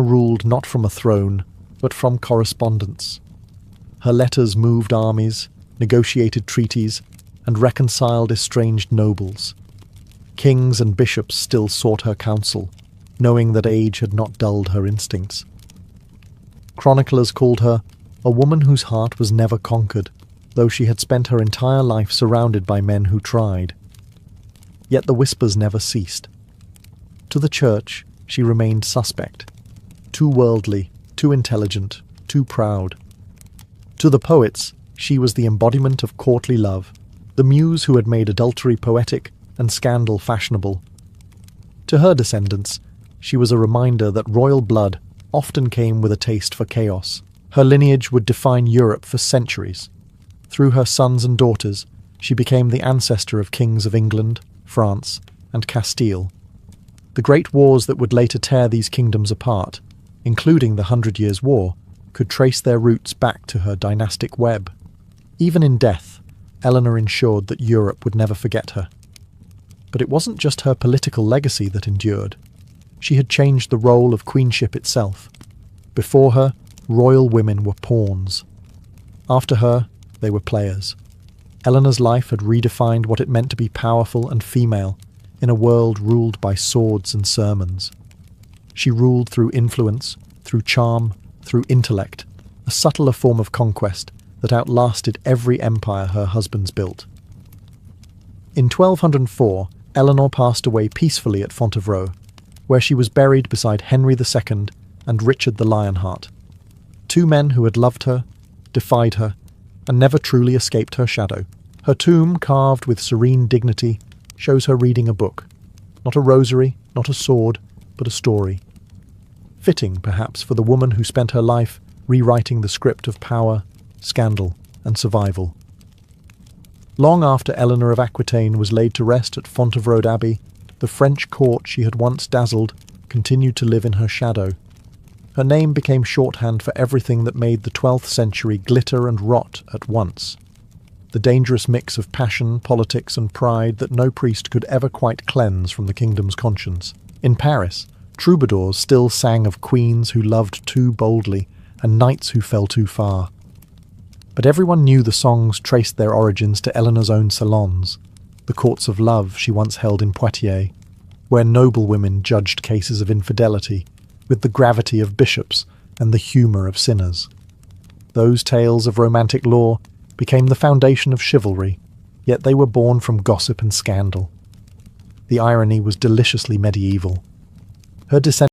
ruled not from a throne, but from correspondence. Her letters moved armies, negotiated treaties, and reconciled estranged nobles. Kings and bishops still sought her counsel, knowing that age had not dulled her instincts. Chroniclers called her a woman whose heart was never conquered, though she had spent her entire life surrounded by men who tried. Yet the whispers never ceased. To the church, she remained suspect. Too worldly, too intelligent, too proud. To the poets, she was the embodiment of courtly love, the muse who had made adultery poetic and scandal fashionable. To her descendants, she was a reminder that royal blood often came with a taste for chaos. Her lineage would define Europe for centuries. Through her sons and daughters, she became the ancestor of kings of England, France, and Castile. The great wars that would later tear these kingdoms apart, including the 100 Years' War, could trace their roots back to her dynastic web. Even in death, Eleanor ensured that Europe would never forget her. But it wasn't just her political legacy that endured. She had changed the role of queenship itself. Before her, royal women were pawns. After her, they were players. Eleanor's life had redefined what it meant to be powerful and female in a world ruled by swords and sermons. She ruled through influence, through charm, through intellect, a subtler form of conquest that outlasted every empire her husbands built. In 1204, Eleanor passed away peacefully at Fontevraud, where she was buried beside Henry II and Richard the Lionheart, two men who had loved her, defied her, and never truly escaped her shadow. Her tomb, carved with serene dignity, shows her reading a book. Not a rosary, not a sword, but a story. Fitting, perhaps, for the woman who spent her life rewriting the script of power, scandal, and survival. Long after Eleanor of Aquitaine was laid to rest at Fontevraud Abbey, the French court she had once dazzled continued to live in her shadow. Her name became shorthand for everything that made the 12th century glitter and rot at once. The dangerous mix of passion, politics, and pride that no priest could ever quite cleanse from the kingdom's conscience. In Paris, troubadours still sang of queens who loved too boldly and knights who fell too far. But everyone knew the songs traced their origins to Eleanor's own salons, the courts of love she once held in Poitiers, where noble women judged cases of infidelity with the gravity of bishops and the humour of sinners. Those tales of romantic lore became the foundation of chivalry, yet they were born from gossip and scandal. The irony was deliciously medieval. Her descendants